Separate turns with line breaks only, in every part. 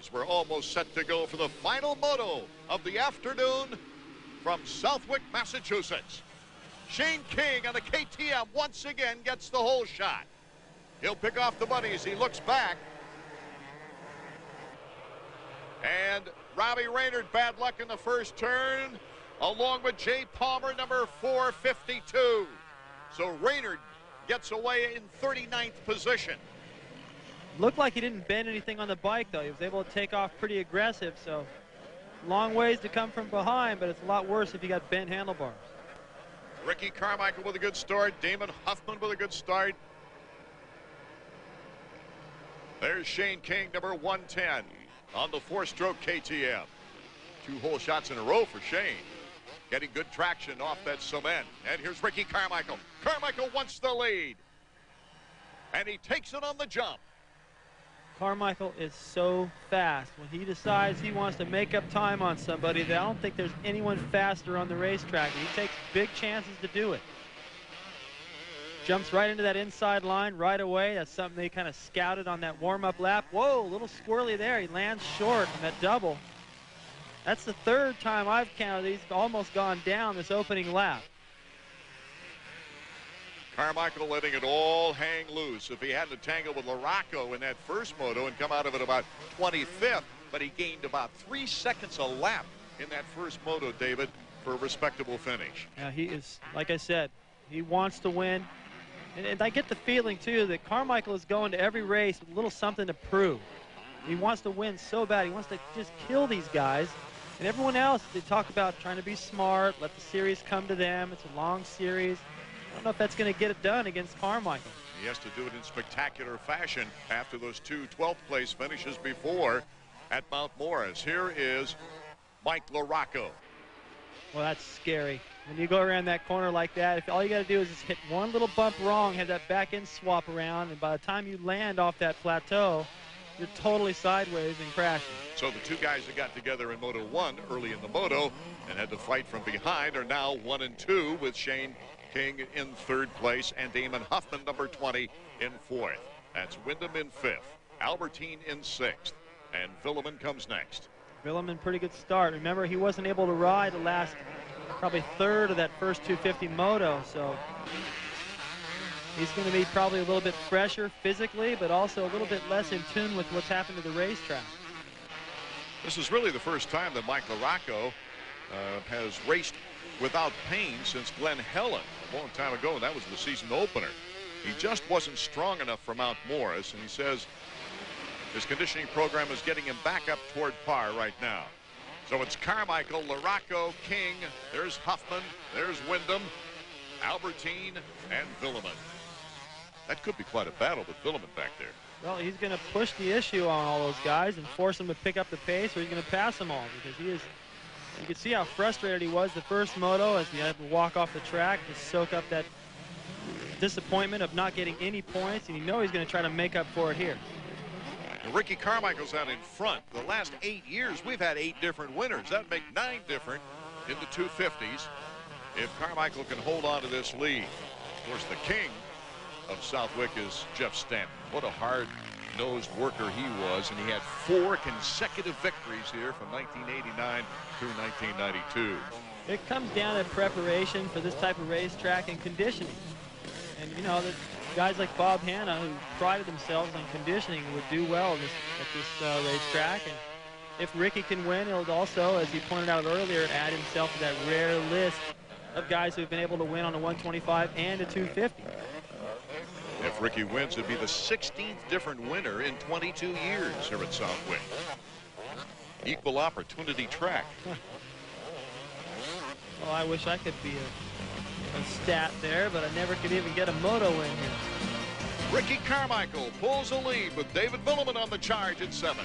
boys. We're almost set to go for the final moto of the afternoon from Southwick, Massachusetts. Shane King on the KTM once again gets the hole shot. He'll pick off the buddies. He looks back. And Robbie Raynard, bad luck in the first turn, along with Jay Palmer, number 452. So Raynard gets away in 39th position.
Looked like he didn't bend anything on the bike, though. He was able to take off pretty aggressive, so long ways to come from behind, but it's a lot worse if you got bent handlebars.
Ricky Carmichael with a good start. Damon Huffman with a good start. There's Shane King, number 110, on the four-stroke KTM. 2 hole shots in a row for Shane. Getting good traction off that cement. And here's Ricky Carmichael. Carmichael wants the lead. And he takes it on the jump.
Carmichael is so fast. When he decides he wants to make up time on somebody, I don't think there's anyone faster on the racetrack. He takes big chances to do it. Jumps right into that inside line right away. That's something they kind of scouted on that warm-up lap. Whoa, a little squirrely there. He lands short on that double. That's the 3rd time I've counted he's almost gone down this opening lap.
Carmichael letting it all hang loose. If he hadn't tangled with Larocco in that first moto and come out of it about 25th, but he gained about 3 seconds a lap in that first moto, David, for a respectable finish.
Yeah, he is, like I said, he wants to win. And I get the feeling, too, that Carmichael is going to every race with a little something to prove. He wants to win so bad. He wants to just kill these guys. And everyone else, they talk about trying to be smart, let the series come to them. It's a long series. I don't know if that's going to get it done against Carmichael.
He has to do it in spectacular fashion after those 2 12th place finishes before at Mount Morris. Here is Mike Larocco.
Well, that's scary. When you go around that corner like that, if all you got to do is just hit one little bump wrong, have that back end swap around, and by the time you land off that plateau, you're totally sideways and crashing.
So the 2 guys that got together in Moto 1 early in the moto and had to fight from behind are now 1 and 2 with Shane King in 3rd place and Damon Huffman, number 20, in 4th. That's Wyndham in 5th, Albertine in 6th, and Villeman comes next.
Villeman, pretty good start. Remember, he wasn't able to ride the last probably 3rd of that first 250 moto, so he's going to be probably a little bit fresher physically, but also a little bit less in tune with what's happened to the racetrack.
This is really the first time that Mike Larocco has raced without pain since Glen Helen a long time ago, and that was the season opener. He just wasn't strong enough for Mount Morris, and he says his conditioning program is getting him back up toward par right now. So it's Carmichael, Larocco, King, there's Huffman, there's Wyndham, Albertine, and Villeman. That could be quite a battle with Villeman back there.
Well, he's going to push the issue on all those guys and force them to pick up the pace, or he's going to pass them all, because he is. You can see how frustrated he was the first moto as he had to walk off the track to soak up that disappointment of not getting any points, and you know he's going to try to make up for it here.
Well, Ricky Carmichael's out in front. The last 8 years, we've had 8 different winners. That would make 9 different in the 250s if Carmichael can hold on to this lead. Of course, the king of Southwick is Jeff Stanton. What a hard-nosed worker he was, and he had 4 consecutive victories here from 1989 through 1992.
It comes down to preparation for this type of racetrack and conditioning. And, you know, the guys like Bob Hanna, who prided themselves on conditioning, would do well at this racetrack. And if Ricky can win, he'll also, as he pointed out earlier, add himself to that rare list of guys who have been able to win on a 125 and a 250.
If Ricky wins, it'd be the 16th different winner in 22 years here at Southwick. Equal opportunity track.
Well, I wish I could be a stat there, but I never could even get a moto win here.
Ricky Carmichael pulls the lead with David Villeman on the charge at 7th.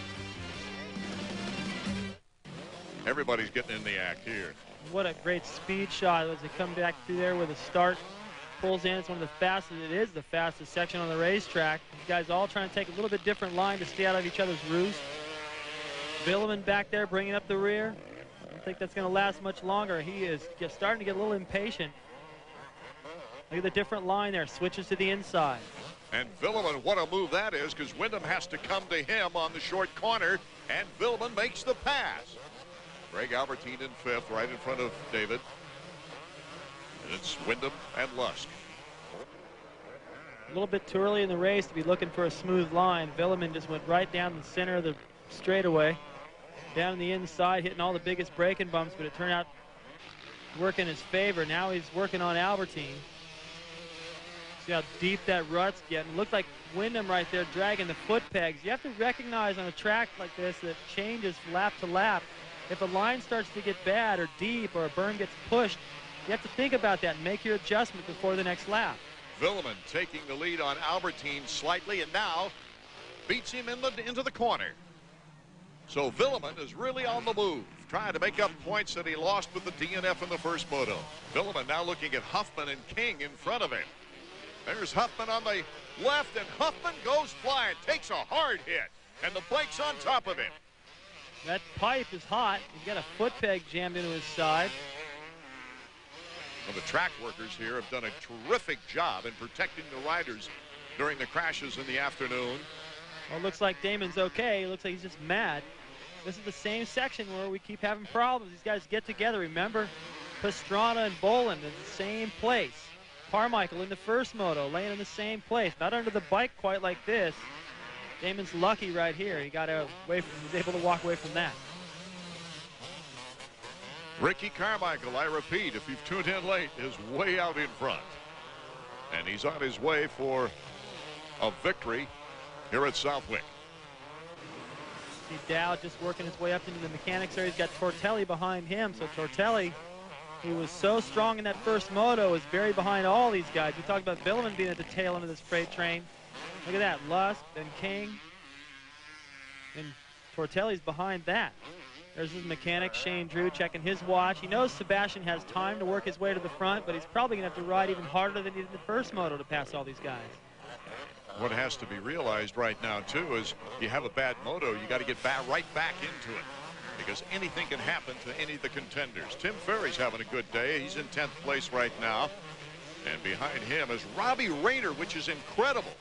Everybody's getting in the act here.
What a great speed shot as they come back through there with a start. Pulls in. It's one of the fastest. It is the fastest section on the racetrack. These guys all trying to take a little bit different line to stay out of each other's roost. Villeman back there bringing up the rear. I don't think that's going to last much longer. He is just starting to get a little impatient. Look at the different line there. Switches to the inside.
And Villeman, what a move that is, because Wyndham has to come to him on the short corner. And Villeman makes the pass. Greg Albertine in 5th, right in front of David. And it's Wyndham and Lusk.
A little bit too early in the race to be looking for a smooth line. Villeman just went right down the center of the straightaway, down on the inside, hitting all the biggest braking bumps, but it turned out to work in his favor. Now he's working on Albertine. See how deep that rut's getting. Looked like Wyndham right there dragging the foot pegs. You have to recognize on a track like this that changes lap to lap. If a line starts to get bad or deep or a berm gets pushed, you have to think about that and make your adjustment before the next lap.
Villeman taking the lead on Albertine slightly, and now beats him into the corner. So Villeman is really on the move, trying to make up points that he lost with the DNF in the first moto. Villeman now looking at Huffman and King in front of him. There's Huffman on the left, and Huffman goes flying, takes a hard hit, and the bike's on top of him.
That pipe is hot. He's got a foot peg jammed into his side.
Well, the track workers here have done a terrific job in protecting the riders during the crashes in the afternoon.
Well, it looks like Damon's okay. It looks like he's just mad. This is the same section where we keep having problems. These guys get together. Remember, Pastrana and Boland in the same place. Carmichael in the first moto, laying in the same place. Not under the bike quite like this. Damon's lucky right here. He got away from, he was able to walk away from that.
Ricky Carmichael, I repeat, if you've tuned in late, is way out in front. And he's on his way for a victory here at Southwick.
See Dow just working his way up into the mechanics area. He's got Tortelli behind him. So Tortelli, who was so strong in that first moto, is buried behind all these guys. We talked about Villeman being at the tail end of this freight train. Look at that, Lusk, then King, and Tortelli's behind that. There's his mechanic, Shane Drew, checking his watch. He knows Sebastian has time to work his way to the front, but he's probably going to have to ride even harder than he did in the first moto to pass all these guys.
What has to be realized right now, too, is you have a bad moto, you got to get right back into it, because anything can happen to any of the contenders. Tim Ferry's having a good day. He's in 10th place right now. And behind him is Robbie Rayner, which is incredible.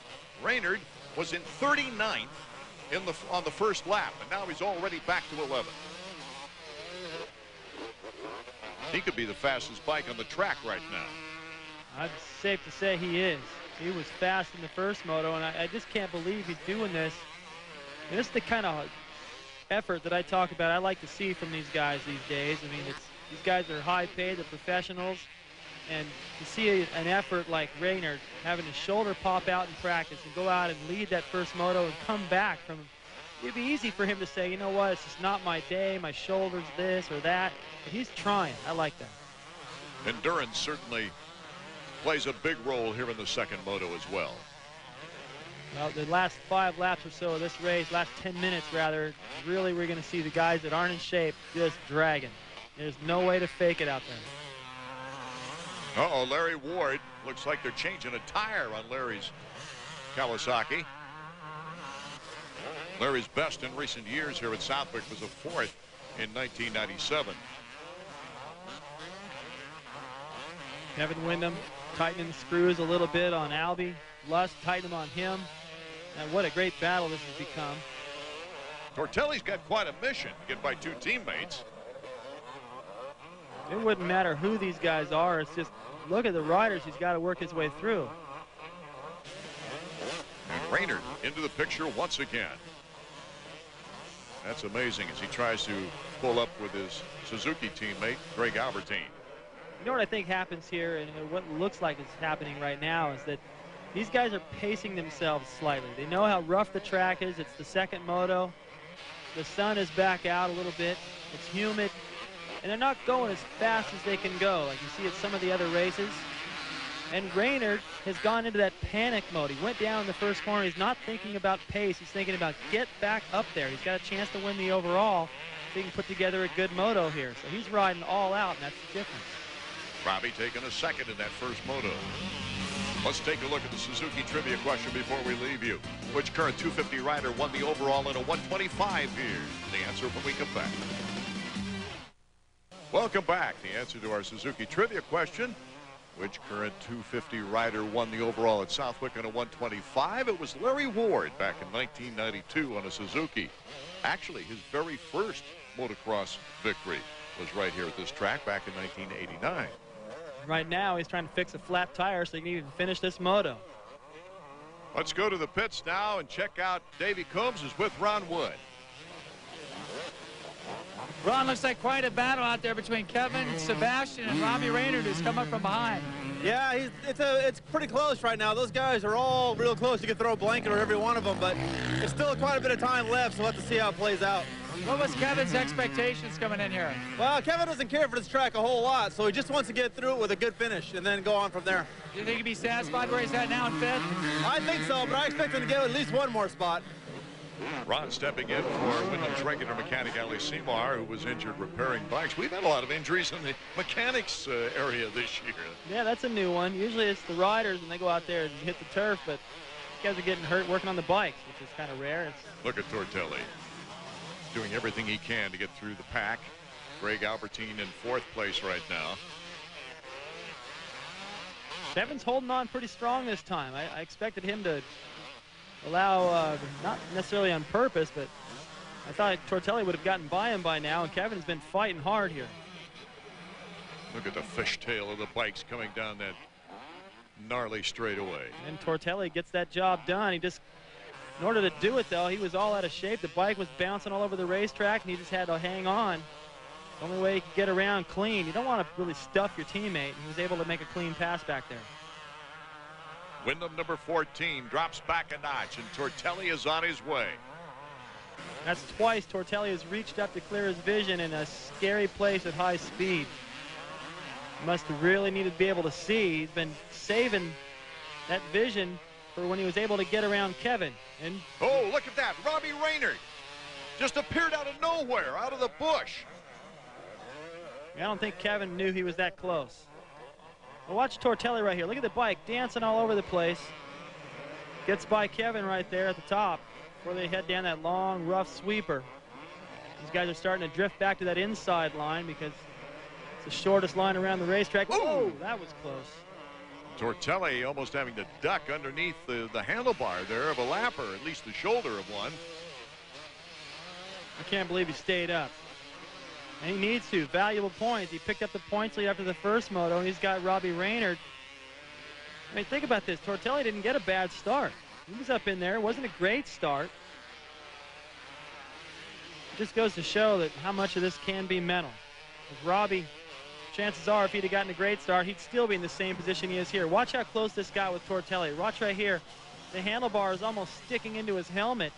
Raynard was in 39th on the first lap, and now he's already back to 11th. He could be the fastest bike on the track right now.
It's safe to say he is. He was fast in the first moto, and I just can't believe he's doing this. And this is the kind of effort that I talk about I like to see from these guys these days. I mean, these guys are high paid, they're professionals, and to see an effort like Raynard having his shoulder pop out in practice and go out and lead that first moto and come back from, it'd be easy for him to say, you know what, it's just not my day, my shoulder's this or that, but he's trying. I like that.
Endurance certainly plays a big role here in the second moto as well.
Well, the last 5 laps or so of this race, last 10 minutes rather, really we're going to see the guys that aren't in shape just dragging. There's no way to fake it out there.
Uh-oh, Larry Ward. Looks like they're changing a tire on Larry's Kawasaki. Larry's best in recent years here at Southwick was a 4th in 1997.
Kevin Wyndham tightening the screws a little bit on Albie. Lusk tightening them on him. And what a great battle this has become.
Tortelli's got quite a mission to get by 2 teammates.
It wouldn't matter who these guys are. It's just look at the riders he's got to work his way through.
And Raynard into the picture once again. That's amazing as he tries to pull up with his Suzuki teammate, Greg Albertine.
You know what I think happens here, and what looks like is happening right now, is that these guys are pacing themselves slightly. They know how rough the track is. It's the second moto. The sun is back out a little bit. It's humid. And they're not going as fast as they can go, like you see at some of the other races. And Raynard has gone into that panic mode. He went down in the first corner. He's not thinking about pace. He's thinking about get back up there. He's got a chance to win the overall so he can put together a good moto here. So he's riding all out, and that's the difference. Robbie
taking a second in that first moto. Let's take a look at the Suzuki trivia question before we leave you. Which current 250 rider won the overall in a 125 here? The answer when we come back. Welcome back. The answer to our Suzuki trivia question. Which current 250 rider won the overall at Southwick on a 125? It was Larry Ward back in 1992 on a Suzuki. Actually, his very first motocross victory was right here at this track back in 1989.
Right now, he's trying to fix a flat tire so he can even finish this moto.
Let's go to the pits now and check out Davey Combs is with Ron Wood.
Ron, looks like quite a battle out there between Kevin, Sebastian, and Robbie Raynard, who's come up from behind.
Yeah, it's pretty close right now. Those guys are all real close. You could throw a blanket on every one of them, but it's still quite a bit of time left, so we'll have to see how it plays out.
What was Kevin's expectations coming in here?
Well, Kevin doesn't care for this track a whole lot, so he just wants to get through it with a good finish and then go on from there.
Do you think he'd be satisfied where he's at now in fifth?
I think so, but I expect him to get at least one more spot.
Ron stepping in for Wyndham's regular mechanic, Ali Seymour, who was injured repairing bikes. We've had a lot of injuries in the mechanics area this year.
Yeah, that's a new one. Usually it's the riders and they go out there and hit the turf, but these guys are getting hurt working on the bikes, which is kind of rare.
Look at Tortelli doing everything he can to get through the pack. Greg Albertine in fourth place right now.
Kevin's holding on pretty strong this time. I expected him to allow, not necessarily on purpose, but I thought Tortelli would have gotten by him by now, and Kevin's been fighting hard here.
Look at the fishtail of the bikes coming down that gnarly straightaway.
And Tortelli gets that job done. He just, in order to do it, though, he was all out of shape. The bike was bouncing all over the racetrack, and he just had to hang on. The only way he could get around clean. You don't want to really stuff your teammate. He was able to make a clean pass back there.
Wyndham number 14 drops back a notch, and Tortelli is on his way.
That's twice Tortelli has reached up to clear his vision in a scary place at high speed. Must have really needed to be able to see. He's been saving that vision for when he was able to get around Kevin. And
oh, look at that. Robbie Raynard just appeared out of nowhere, out of the bush.
I don't think Kevin knew he was that close. Well, watch Tortelli right here. Look at the bike dancing all over the place. Gets by Kevin right there at the top before they head down that long, rough sweeper. These guys are starting to drift back to that inside line because it's the shortest line around the racetrack. Oh, that was close.
Tortelli almost having to duck underneath the handlebar there of a lapper, at least the shoulder of one.
I can't believe he stayed up. And he needs to. Valuable points. He picked up the points lead after the first moto, and he's got Robbie Raynard. I mean, think about this. Tortelli didn't get a bad start. He was up in there. It wasn't a great start. It just goes to show that how much of this can be mental. Because Robbie, chances are, if he'd have gotten a great start, he'd still be in the same position he is here. Watch how close this got with Tortelli. Watch right here. The handlebar is almost sticking into his helmet.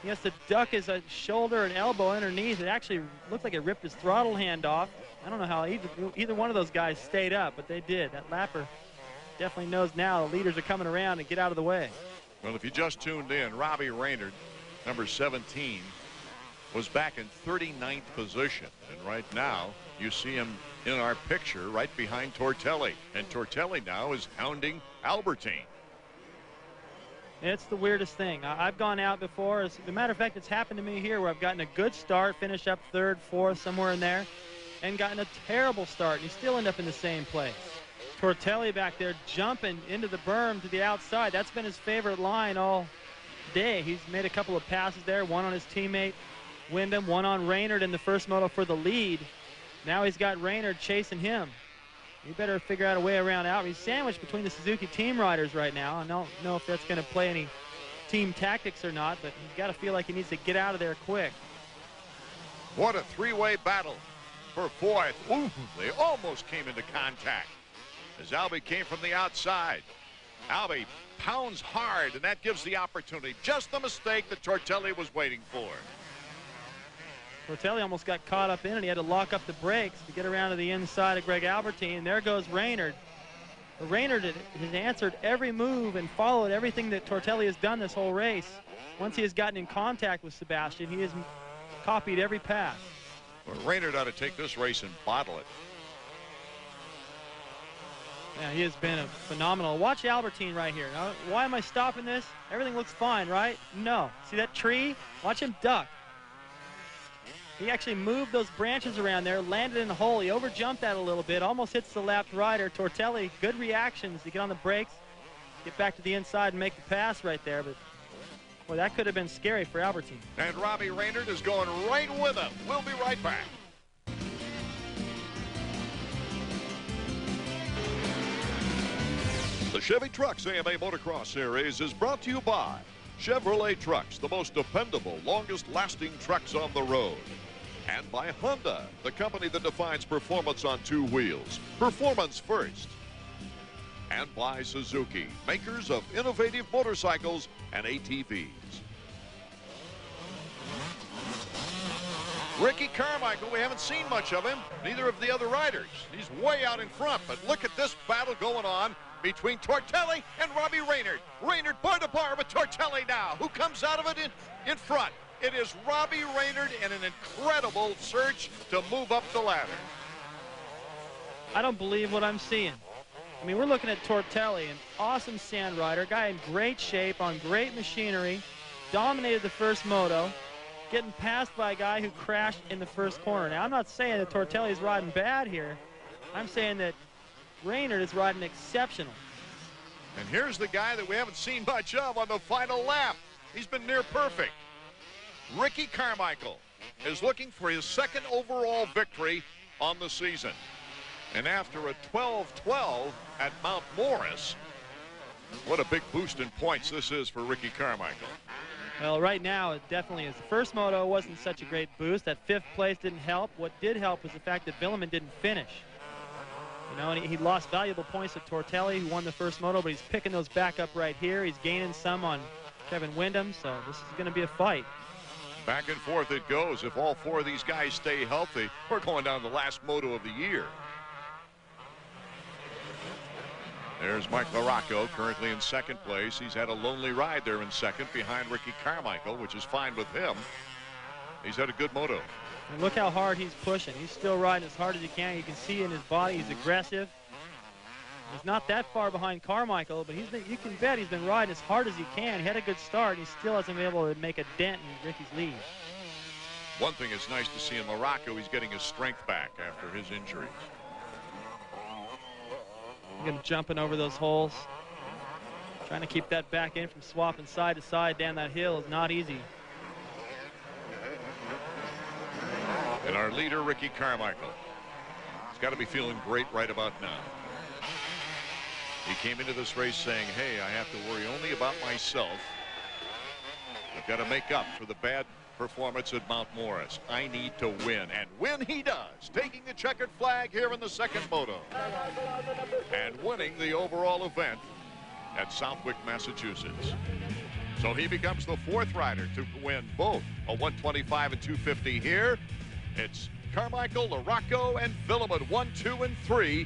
He has to duck his shoulder and elbow underneath. It actually looked like it ripped his throttle hand off. I don't know how either one of those guys stayed up, but they did. That lapper definitely knows now the leaders are coming around and get out of the way.
Well, if you just tuned in, Robbie Raynard, number 17, was back in 39th position. And right now, you see him in our picture right behind Tortelli. And Tortelli now is hounding Albertine.
It's the weirdest thing. I've gone out before. As a matter of fact, it's happened to me here where I've gotten a good start, finished up third, fourth, somewhere in there, and gotten a terrible start, and you still end up in the same place. Tortelli back there jumping into the berm to the outside. That's been his favorite line all day. He's made a couple of passes there, one on his teammate Wyndham, one on Raynard in the first moto for the lead. Now he's got Raynard chasing him. You better figure out a way around out. He's sandwiched between the Suzuki team riders right now. I don't know if that's going to play any team tactics or not, but he's got to feel like he needs to get out of there quick.
What a three-way battle for fourth. Ooh, they almost came into contact as Albie came from the outside. Albie pounds hard, and that gives the opportunity. Just the mistake that Tortelli was waiting for.
Tortelli almost got caught up in it. He had to lock up the brakes to get around to the inside of Greg Albertine. There goes Raynard. But Raynard has answered every move and followed everything that Tortelli has done this whole race. Once he has gotten in contact with Sebastian, he has copied every pass.
Well, Raynard ought to take this race and bottle it.
Yeah, he has been a phenomenal. Watch Albertine right here. Now, why am I stopping this? Everything looks fine, right? No. See that tree? Watch him duck. He actually moved those branches around there, landed in the hole. He overjumped that a little bit, almost hits the lapped rider. Tortelli, good reactions to get on the brakes, get back to the inside and make the pass right there. But, boy, that could have been scary for Albertine.
And Robbie Raynard is going right with him. We'll be right back. The Chevy Trucks AMA Motocross Series is brought to you by Chevrolet Trucks, the most dependable, longest-lasting trucks on the road. And by Honda, the company that defines performance on two wheels. Performance first. And by Suzuki, makers of innovative motorcycles and ATVs. Ricky Carmichael, we haven't seen much of him. Neither of the other riders. He's way out in front, but look at this battle going on between Tortelli and Robbie Raynard. Raynard bar to bar with Tortelli now. Who comes out of it in front? It is Robbie Raynard in an incredible search to move up the ladder.
I don't believe what I'm seeing. I mean, we're looking at Tortelli, an awesome sand rider, guy in great shape, on great machinery, dominated the first moto, getting passed by a guy who crashed in the first corner. Now, I'm not saying that Tortelli is riding bad here. I'm saying that Raynard is riding exceptional.
And here's the guy that we haven't seen much of on the final lap. He's been near perfect. Ricky Carmichael is looking for his second overall victory on the season. And after a 12-12 at Mount Morris, what a big boost in points this is for Ricky Carmichael.
Well, right now it definitely is. The first moto wasn't such a great boost. That 5th place didn't help. What did help was the fact that Villeman didn't finish. You know, and he lost valuable points to Tortelli, who won the first moto, but he's picking those back up right here. He's gaining some on Kevin Windham, so this is going to be a fight.
Back and forth it goes. If all 4 of these guys stay healthy, we're going down the last moto of the year. There's Mike LaRocco, currently in 2nd place. He's had a lonely ride there in 2nd behind Ricky Carmichael, which is fine with him. He's had a good moto.
And look how hard he's pushing. He's still riding as hard as he can. You can see in his body he's aggressive. He's not that far behind Carmichael, but you can bet he's been riding as hard as he can. He had a good start, and he still hasn't been able to make a dent in Ricky's lead.
One thing it's nice to see in LaRocco, he's getting his strength back after his injuries.
Again, jumping over those holes. Trying to keep that back in from swapping side to side down that hill is not easy.
And our leader, Ricky Carmichael, he's got to be feeling great right about now. He came into this race saying, hey, I have to worry only about myself. I've got to make up for the bad performance at Mount Morris. I need to win. And win he does, taking the checkered flag here in the 2nd moto. And winning the overall event at Southwick, Massachusetts. So he becomes the 4th rider to win both a 125 and 250 here. It's Carmichael, LaRocco, and Villeman 1, 2, and 3.